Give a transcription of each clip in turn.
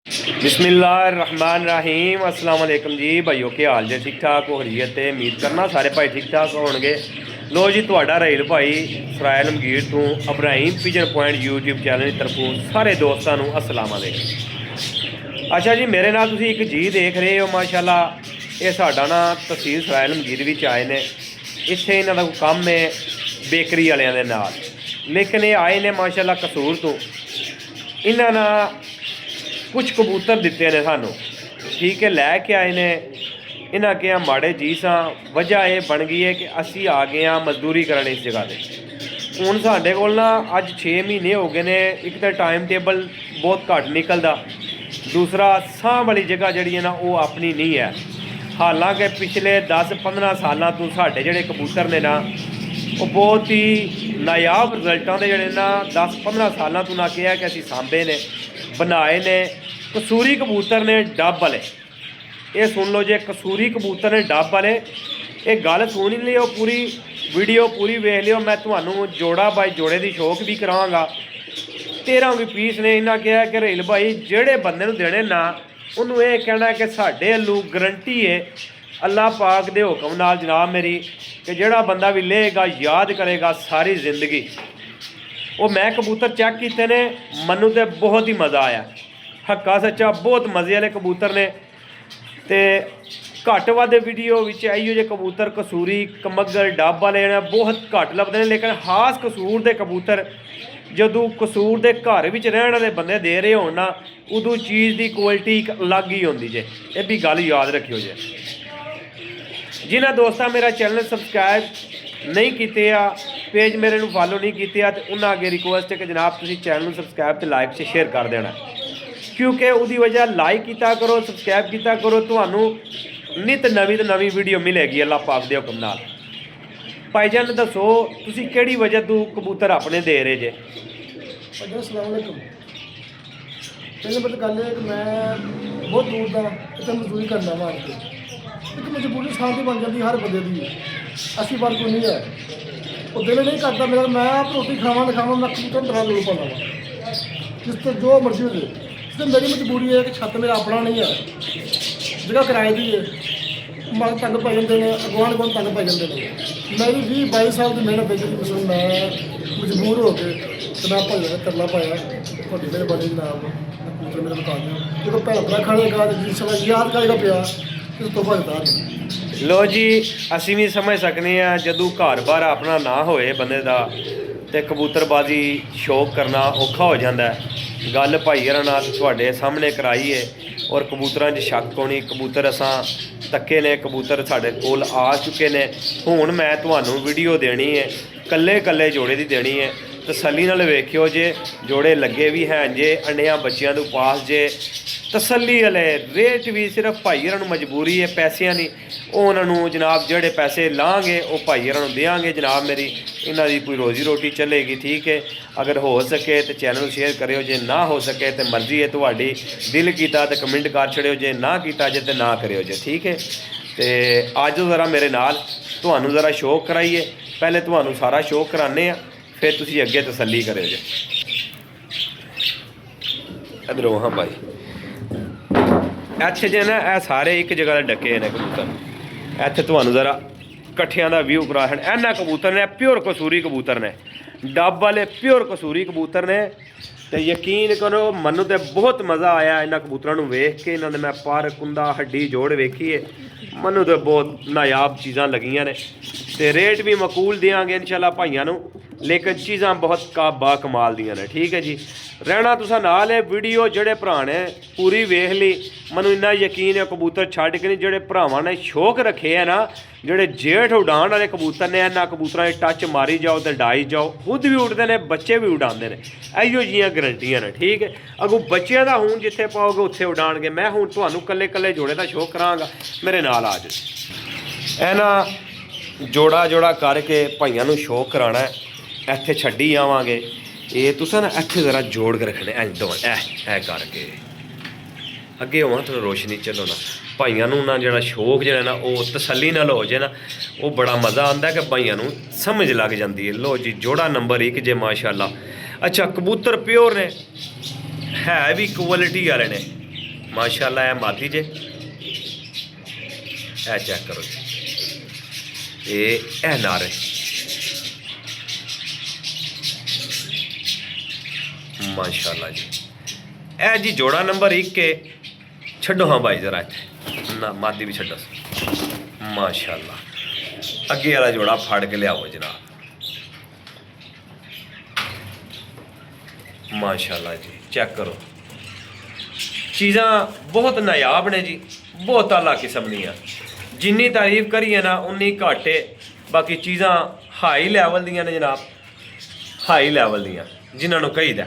बिस्मिल्लाहिर्रहमानिर्रहीम अस्सलाम वालेकुम जी भाइयों, के हाल जे? ठीक ठाक हो खरीयत? उम्मीद करना सारे भाई ठीक ठाक होणगे। लो जी, तुहाडा राहील भाई सरायल मगीर तो Ibrahim pigeon point YouTube channel की तरफों सारे दोस्तों को अस्सलाम वालेकुम। अच्छा जी, मेरे नाल तुसीं एक जी देख रहे हो माशाल्लाह। ये साडा ना तहसील सरायल मगीर विच आए ने। इत्थे इन्हां दा काम है बेकरी वालियां दे नाल, लेकिन ये आए ने माशाल्लाह कसूर तो। इन्हां ना कुछ कबूतर दिते ने सानू, ठीक है, लैके आए ने। इन्हें क्या माड़े जी सा, वजह यह बन गई है कि असी आ गए हाँ मजदूरी करने इस जगह पर। हूँ साढ़े को ना अज 6 महीने हो गए ने। एक तो टाइम टेबल बहुत घट निकलता, दूसरा साह वाली जगह जी ना वो अपनी नहीं है। हालांकि पिछले 10-15 सालों तो साढ़े जोड़े कबूतर ने ना वो बहुत ही नायाब रिजल्टों के जोड़े ना 10-15 सालों तो ना कहा कि असी सांभे ने बनाए ने। कसूरी कबूतर ने डब वाले, ये सुन लो जे, कसूरी कबूतर ने डब वाले। ये गल सुन ही लियो, पूरी वीडियो पूरी वेख लियो। मैं तुम्हानू जोड़ा बाई जोड़े की शौक भी कराँगा। 13 भी पीस ने। इन्हें कहा कि राहील भाई जेड़े बंदे नूं देने ना उन्होंने ये कहना कि साढ़े अल्लू गारंटी है अल्लाह पाक दे हुक्म नाल जनाब मेरी, कि जेड़ा बंदा भी लेगा याद करेगा सारी जिंदगी। वो मैं कबूतर चैक किए ने, मनु तो बहुत ही मज़ा आया। हक्का सच्चा बहुत मज़े वाले कबूतर ने। तो घट वध वीडियो इो जे कबूतर कसूरी कमगर डब वाले ने बहुत घट लभदे ने, लेकिन खास कसूर के कबूतर जदों कसूर के घर में रहने वाले बंदे दे रहे हो ना, उदों चीज़ की क्वालिटी एक अलग ही होंदी जे। ये भी गल याद रखियो जे। जिन्हें दोस्तों मेरा चैनल सबसक्राइब नहीं किए, पेज मेरे को फॉलो नहीं किया, तो उन्हें अगे रिक्वेस्ट है कि जनाब तुम चैनल सबसक्राइब तो लाइक से शेयर कर देना, क्योंकि उसकी वजह लाइक किया करो, सबसक्राइब किया करो, तो नित नवी तो नवी वीडियो मिलेगी अल्लाह पाक दे हुक्म नाल। भाईजान दसो तुसी केड़ी वजह तू कबूतर अपने दे रहे जे? अस्सलाम वालेकुम। पहले बात गल है कि मैं बहुत दूर का इतना मजदूरी करना मार के, एक मजबूरी शांति बन जाती हर बंदे की। ऐसी बात कोई नहीं है, वो दिल नहीं करता मेरा मैं आप रोटी खावा ना खावा, मैं कबूतर तरह लोड़ पाना वा, जिस तो जो मर्जी हो जाए। इसलिए मेरी मजबूरी है कि छत मेरा अपना नहीं है, जगह किराए की है। मल तंग पै जाते हैं, अगवान कौन तंग पै जाते हैं। मेरी 20-22 साल की मेहनत है जी, पसंद मैं मजबूर हो के तो मैं भजन करना पाया। थोड़ी मेरे बड़े जनाब कबूतर मेरे बता दें, जो भैन भरा खाएगा जिस याद करेगा पिया तो तोहफा देता। लो जी, असी भी समझ सकते हैं जदों घर बार अपना ना होए बंदे का, तो कबूतरबाजी शौक करना औखा हो जाता है। गल भाई हरा नाल तुहाडे सामने कराई है, और कबूतरां 'च शक होनी। कबूतर असां तक्के ने, कबूतर साढ़े कोल आ चुके ने। हुण मैं तुहानू वीडियो देनी है, कल्ले कल्ले जोड़े की देनी है। तसल्ली नाल वेखियो जे, जोड़े लगे भी हैं जे, अंडिया बच्चियां दे पास जे। तसल्ली वाले रेट भी सिर्फ भाई हरां नूं मजबूरी है, पैसियां नहीं। उन्होंने जनाब जेड़े पैसे लाँगे वो भाई हरां नूं देंगे जनाब मेरी, इन्हां दी कोई रोजी रोटी चलेगी। ठीक है, अगर हो सके तो चैनल शेयर करियो जे, ना हो सके तो मर्जी है तुहाडी। दिल कीता तो कमेंट कर छड़ियो जे, ना कीता जे तो ना करियो जे। ठीक है, तो अज ज़रा मेरे नाल तुहानू ज़रा शौक कराइए। पहले तुहानू सारा शौक कराने आ, फिर तुसी अगे तसल्ली करियो जे। इधरों हाँ भाई, अच्छे जे ना ये सारे एक जगह डके ने कबूतर। इत्थे तुहानू ज़रा कट्ठियां दा व्यू करा छड़। इन्हां कबूतर ने प्योर कसूरी कबूतर ने, डब वाले प्योर कसूरी कबूतर ने। तो यकीन करो मनु तो बहुत मज़ा आया इन्हां कबूतरों को वेख के। इन्होंने मैं पर कुंदा हड्डी जोड़ वेखी है, मनु तो बहुत नायाब चीज़ां लगियां ने। तो रेट भी मकूल देंगे इंशाल्लाह भाइयों नूं, लेकिन चीज़ां बहुत बा कमाल दियां ने। ठीक है जी, रहना तुसां नाल है। वीडियो जेड़े भरा ने पूरी वेख ली, मनु इन्ना यकीन है कबूतर छड्ड के नहीं। जेड़े भरावां ने शौक रखे है ना, जेड़े जेठ उड़ाण वाले कबूतर ने, इन्हां कबूतरां दी टच मारी जाओ तो डाई जाओ, खुद भी उड़ते हैं, बच्चे भी उड़ाते हैं। इहो जिहियां गरंटियां ने। ठीक है, अगों बच्चों का हूँ जिथे पाओगे उत्थे उड़ाणगे। मैं हूँ तुहानू कल्ले कल्ले जोड़े का शौक करांगा, मेरे नाल आ जाओ। इन्हां जोड़ा जोड़ा करके भाइयों नूं शौक कराना है। इत्थे छड्डी आवांगे, ये तुसां ना इत्थे ज़रा जोड़ के रखने ऐ करके अगे होवां थोड़ा रोशनी चलो ना। भाइयों नूं ना जेड़ा शौक जेड़ा ना वो तसल्ली नाल हो जाए ना, वो बड़ा मज़ा आंदा है कि भाइयों नूं समझ लग जाती है। लो जी, जोड़ा नंबर 1 जे माशाअल्लाह। अच्छा, कबूतर प्योर ने, है भी क्वालिटी वाले ने। माशाल्लाह है मादी जे ए चेक करो जी ए नारे माशाल्लाह जी ए जी जोड़ा नंबर 1 के छड्डो हाँ भाई जरा इत्थे ना मादी भी छड्डो माशाल्लाह अगे वाला जोड़ा फड़ के लियाओ जनाब माशाल्लाह जी चेक करो चीज़ां बहुत नायाब ने जी बहुत आला किस्म दियां जिन्नी तारीफ करिए ना उन्नी घट है बाकी चीज़ां हाई लैवल दियां ने जनाब हाई लैवल दियां जिन्होंने कहीदा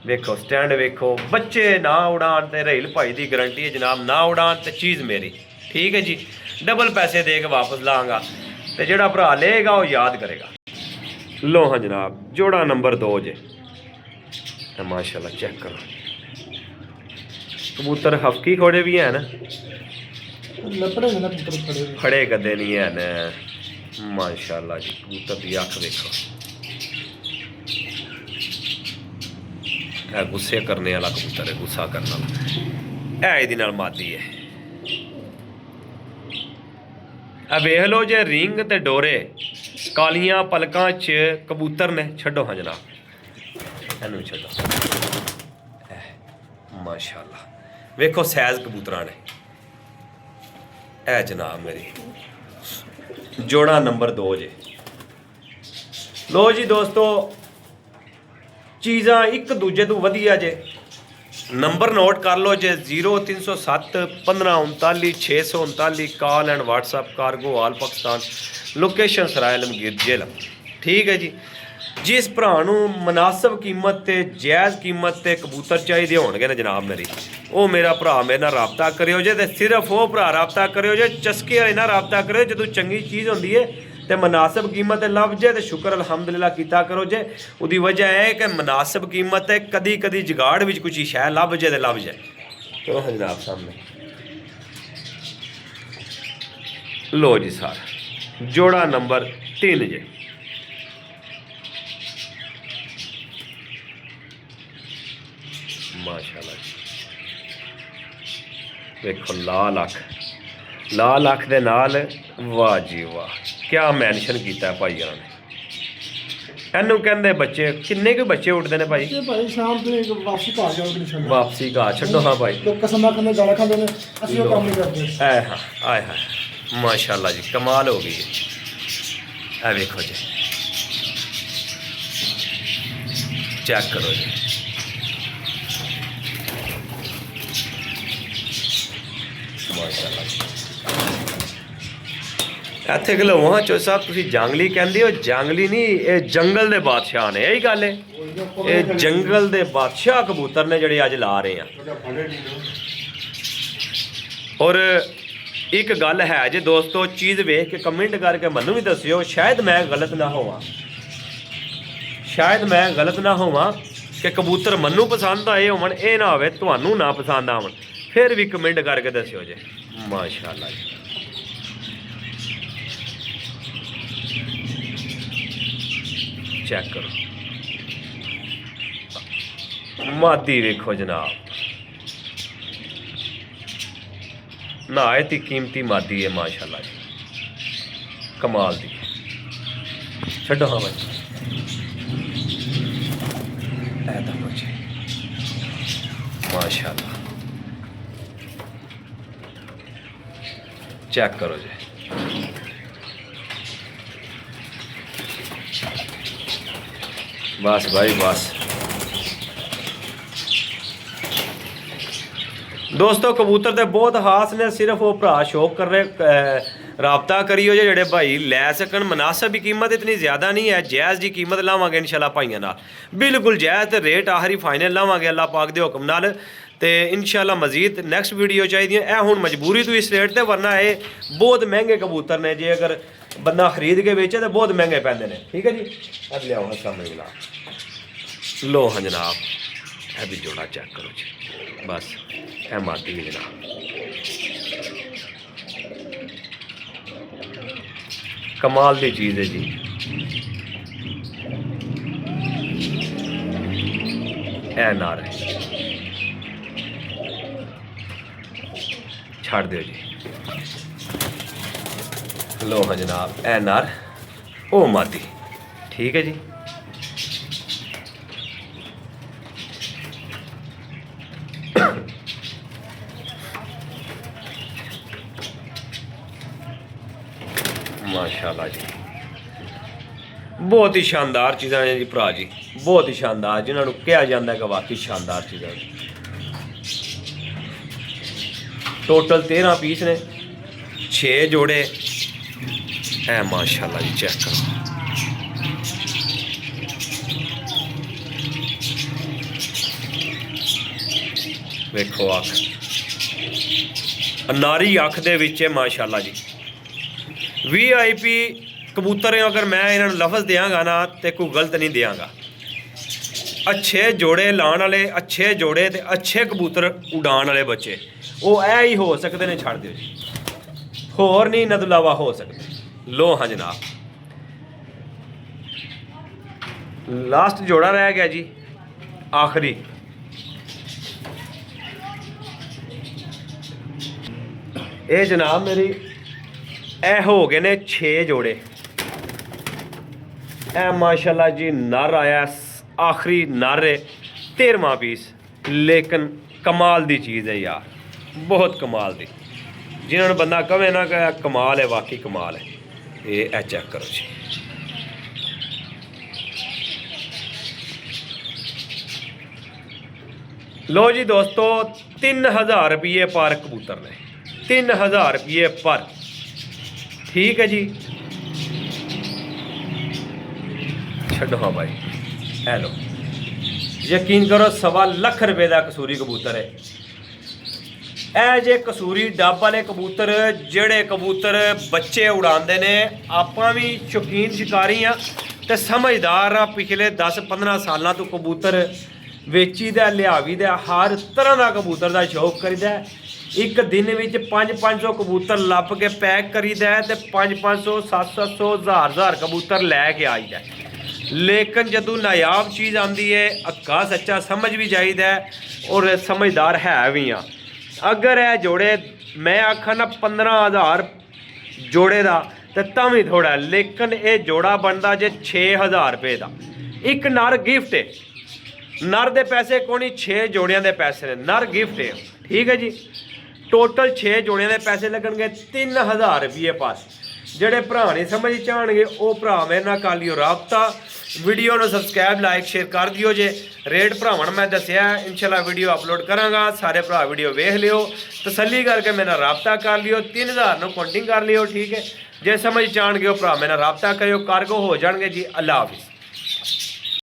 वेखो स्टैंड वेखो बच्चे ना उड़ान ते रहील भाई की गारंटी है जनाब ना उड़ान ते चीज़ मेरी ठीक है जी डबल पैसे दे के वापस लाँगा तो जोड़ा भरा लेगा वो याद करेगा लो हाँ जनाब जोड़ा नंबर 2 जे माशाल्लाह चेक करो कबूतर हफ्की खोड़े भी हैं ना खड़े कदे नहीं है न माशाल्लाह जी कबूतर की अख देखो है गुस्से करने वाला कबूतर है गुस्सा करने वाला है ये नाल मादी है वेख लो जे रिंग ते डोरे कालियां पलकां च कबूतर ने छड्डो हाँ जनाब इनू छड्डो माशाल्लाह वेखो सैज कबूतरां ने ए जनाब मेरी जोड़ा नंबर 2 जे लो जी दोस्तों चीज़ां एक दूजे तो वधिया जे नंबर नोट कर लो जे 0307 1539 639 call and WhatsApp cargo all Pakistan location Sarai Alamgir जेल ठीक है जी जिस भरा मुनासिब कीमत ते जायज़ कीमत ते कबूतर चाहिए होणगे ना जनाब मेरी वो मेरा भरा मेरे नाल राबता करियो जे ते सिर्फ वो भरा राबता करियो जे चस्के वाले नाल राबता करियो जो चंगी चीज़ होंदी है तो मुनासिब कीमत लभ जे तो शुक्र अलहमदुलिल्लाह किया करो जे उसकी वजह है कि मुनासिब कीमत है कदी कदी जुगाड़ में कुछ शह लभ जे तो लभ जाए चलो हाँ जनाब सामने लो जी सारा जोड़ा नंबर 3 जे माशाल्लाह देखो लाल अख दे नाल वाह जी वाह क्या मैंशन किया भाई ने एनू कहते बच्चे किन्ने के बच्चे उठते हैं भाई शाम को वापसी घा जाओ वापसी घा छो हाँ भाई कसम खाने गाला खाते हैं असं वो काम नहीं करते ऐ हाँ आए हाँ माशाल्लाह जी कमाल हो गई है ऐ देखो जी चेक करो जी इत्थे घलोवां चो साहब तुसीं जंगली कहंदे हो जंगली नहीं ये जंगल दे बादशाह ने यही गल है ये जंगल दे बादशाह कबूतर ने जिहड़े अज ला रहे हैं और एक गल है जे दोस्तों चीज़ वेख के कमेंट करके मैनू भी दस्सिओ शायद मैं गलत ना होवां कि कबूतर मैनू पसंद आए होवन ये ना होवे तुहानू ना पसंद आवन फिर भी कमेंट करके दस्सिओ जे माशाल्लाह जी चेक करो मादी देखो जनाब नहायत ही कीमती मादी है माशाल्लाह जी कमाल दी छड्डो हाँ भाई माशाल्लाह चेक करो जी बस भाई बस दोस्तों कबूतर तो बहुत खास ने सिर्फ वो भरा शौक कर रहे राबता करियो जेडे भाई लै सकन मुनासिब की कीमत इतनी ज़्यादा नहीं है जायज़ की कीमत लावांगे इंशाल्लाह भाइयों नाल बिल्कुल जायज़ तो रेट आखिरी फाइनल लावांगे अल्लाह पाक दे हुक्म नाल ते इंशाल्लाह मजीद नैक्सट वीडियो चाहिए ए हुण मजबूरी तो इस रेट ते वरना ये बहुत महंगे कबूतर ने जे अगर बंदा खरीद के बेचे तो बहुत महंगे पैंदे ने ठीक है जी अब लियाओ सामने गिला लो हाँ जनाब है भी जोड़ा चेक करो जी बस है मादी जनाब कमाल की चीज़ है जी ए नार है ਛੱਡ ਦਿਓ ਜੀ। ਲੋ ਹਾਂ ਜਨਾਬ, ਇਹ ਨਰ ਉਹ ਮਾਦੀ, ਠੀਕ ਹੈ ਜੀ। ਮਾਸ਼ਾਅੱਲਾ ਜੀ, ਬਹੁਤ ਹੀ ਸ਼ਾਨਦਾਰ ਚੀਜ਼ਾਂ ਨੇ ਜੀ ਭਰਾ ਜੀ, ਬਹੁਤ ਹੀ ਸ਼ਾਨਦਾਰ, ਜਿਨ੍ਹਾਂ ਨੂੰ ਕਿਹਾ ਜਾਂਦਾ ਕਿ ਵਾਕਈ ਸ਼ਾਨਦਾਰ ਚੀਜ਼ਾਂ। ਟੋਟਲ 13 ਪੀਸ ਨੇ, 6 ਜੋੜੇ। ਐ ਮਾਸ਼ਾਅੱਲਾ ਜੀ, ਚੈੱਕ ਕਰੋ। ਵੇਖੋ ਅੱਖ, ਅਨਾਰੀ ਅੱਖ ਦੇ ਵਿੱਚ ਹੈ ਮਾਸ਼ਾਅੱਲਾ ਜੀ। VIP ਕਬੂਤਰ ਅਗਰ ਮੈਂ ਇਹਨਾਂ ਨੂੰ ਲਫ਼ਜ਼ ਦਿਆਂਗਾ ਨਾ ਤੇ ਕੋਈ ਗਲਤ ਨਹੀਂ ਦਿਆਂਗਾ। ਅੱਛੇ ਜੋੜੇ ਲਾਉਣ ਵਾਲੇ, ਅੱਛੇ ਜੋੜੇ ਤੇ ਅੱਛੇ ਕਬੂਤਰ ਉਡਾਉਣ ਵਾਲੇ ਬੱਚੇ, ਉਹ ਇਹ ਹੀ ਹੋ ਸਕਦੇ ਨੇ। ਛੱਡ ਦਿਓ ਜੀ, ਹੋਰ ਨਹੀਂ ਇਹਨਾਂ ਤੋਂ ਇਲਾਵਾ ਹੋ ਸਕਦੇ। ਲੋ ਹਾਂ ਜਨਾਬ, ਲਾਸਟ ਜੋੜਾ ਰਹਿ ਗਿਆ ਜੀ, ਆਖਰੀ। ਇਹ ਜਨਾਬ ਮੇਰੀ ਇਹ ਹੋ ਗਏ ਨੇ 6 ਜੋੜੇ। ਇਹ ਮਾਸ਼ਾਅੱਲਾ ਜੀ ਨਰ ਆਇਆ, ਆਖਰੀ ਨਰ ਹੈ, 13ਵਾਂ ਪੀਸ। ਲੇਕਿਨ ਕਮਾਲ ਦੀ ਚੀਜ਼ ਹੈ ਯਾਰ, ਬਹੁਤ ਕਮਾਲ ਦੀ। ਜਿਨ੍ਹਾਂ ਨੂੰ ਬੰਦਾ ਕਵੇ ਨਾ ਕਿ ਕਮਾਲ ਹੈ, ਵਾਕਈ ਕਮਾਲ ਹੈ। ਇਹ ਚੈੱਕ ਕਰੋ ਜੀ। ਲੋ ਜੀ ਦੋਸਤੋ, 3000 ਰੁਪये ਪਰ ਕਬੂਤਰ ਨੇ, 3000 ਰੁਪये ਪਰ, ਠੀਕ ਹੈ ਜੀ। ਛੱਡੋ ਹਾਂ ਭਾਈ, ਇਹ ਲੋ, ਯਕੀਨ ਕਰੋ 1.25 ਲੱਖ ਰੁਪਏ ਦਾ ਕਸੂਰੀ ਕਬੂਤਰ ਹੈ। ਇਹ ਜੇ ਕਸੂਰੀ ਡੱਬ ਵਾਲੇ ਕਬੂਤਰ, ਜਿਹੜੇ ਕਬੂਤਰ ਬੱਚੇ ਉਡਾਉਂਦੇ ਨੇ। ਆਪਾਂ ਵੀ ਸ਼ੌਕੀਨ ਸ਼ਿਕਾਰੀ ਆ ਤੇ ਸਮਝਦਾਰ ਆ। ਪਿਛਲੇ 10-15 ਸਾਲਾਂ ਤੋਂ ਕਬੂਤਰ ਵੇਚੀਦਾ, ਲਿਆਵੀਦਾ, ਹਰ ਤਰ੍ਹਾਂ ਦਾ ਕਬੂਤਰ ਦਾ ਸ਼ੌਕ ਕਰੀਦਾ। ਇੱਕ ਦਿਨ ਵਿੱਚ 500 ਕਬੂਤਰ ਲੱਭ ਕੇ ਪੈਕ ਕਰੀਦਾ ਤੇ 500, 700, 1000 ਕਬੂਤਰ ਲੈ ਕੇ ਆਈਦਾ। ਲੇਕਿਨ ਜਦੋਂ ਨਾਯਾਬ ਚੀਜ਼ ਆਉਂਦੀ ਹੈ, ਅੱਕਾ ਸੱਚਾ ਸਮਝ ਵੀ ਜਾਈਦਾ ਔਰ ਸਮਝਦਾਰ ਹੈ ਵੀ ਆ। ਅਗਰ ਇਹ ਜੋੜੇ ਮੈਂ ਆਖਾਂ ਨਾ 15000 ਜੋੜੇ ਦਾ ਤੇ ਤਾਂ ਵੀ ਥੋੜਾ, ਲੇਕਿਨ ਇਹ ਜੋੜਾ ਬਣਦਾ ਜੇ 6000 ਰੁਪਏ ਦਾ। ਇੱਕ ਨਰ ਗਿਫਟ ਹੈ, ਨਰ ਦੇ ਪੈਸੇ ਕੋਣੀ, 6 ਜੋੜਿਆਂ ਦੇ ਪੈਸੇ ਨੇ, ਨਰ ਗਿਫਟ ਹੈ, ਠੀਕ ਹੈ ਜੀ। ਟੋਟਲ 6 ਜੋੜਿਆਂ ਦੇ ਪੈਸੇ ਲੱਗਣਗੇ 3000 ਰੁਪਏ ਪਾਸ। ਜਿਹੜੇ ਭਰਾ ਨਹੀਂ ਸਮਝ ਚਾਹਣਗੇ ਉਹ ਭਰਾ ਮੇਰੇ ਨਾਲ ਕਰ ਲਿਓ ਰਾਬਤਾ। ਵੀਡੀਓ ਨੂੰ ਸਬਸਕ੍ਰਾਈਬ, ਲਾਈਕ, ਸ਼ੇਅਰ ਕਰ ਦਿਓ ਜੇ। ਰੇਟ ਭਰਾਵਾਂ ਨੂੰ ਮੈਂ ਦੱਸਿਆ, ਇਨਸ਼ਾਅੱਲਾ ਵੀਡੀਓ ਅਪਲੋਡ ਕਰਾਂਗਾ। ਸਾਰੇ ਭਰਾ ਵੀਡੀਓ ਵੇਖ ਲਿਓ, ਤਸੱਲੀ ਕਰਕੇ ਮੇਰੇ ਨਾਲ ਰਾਬਤਾ ਕਰ ਲਿਓ। 3000 ਨੂੰ ਕਾਊਂਟਿੰਗ ਕਰ ਲਿਓ, ਠੀਕ ਹੈ। ਜੇ ਸਮਝ ਚਾਹਣਗੇ ਉਹ ਭਰਾ ਮੇਰੇ ਨਾਲ ਰਾਬਤਾ ਕਰਿਓ, ਕਾਰਗੋ ਹੋ ਜਾਣਗੇ ਜੀ। ਅੱਲਾ ਹਾਫਿਜ਼।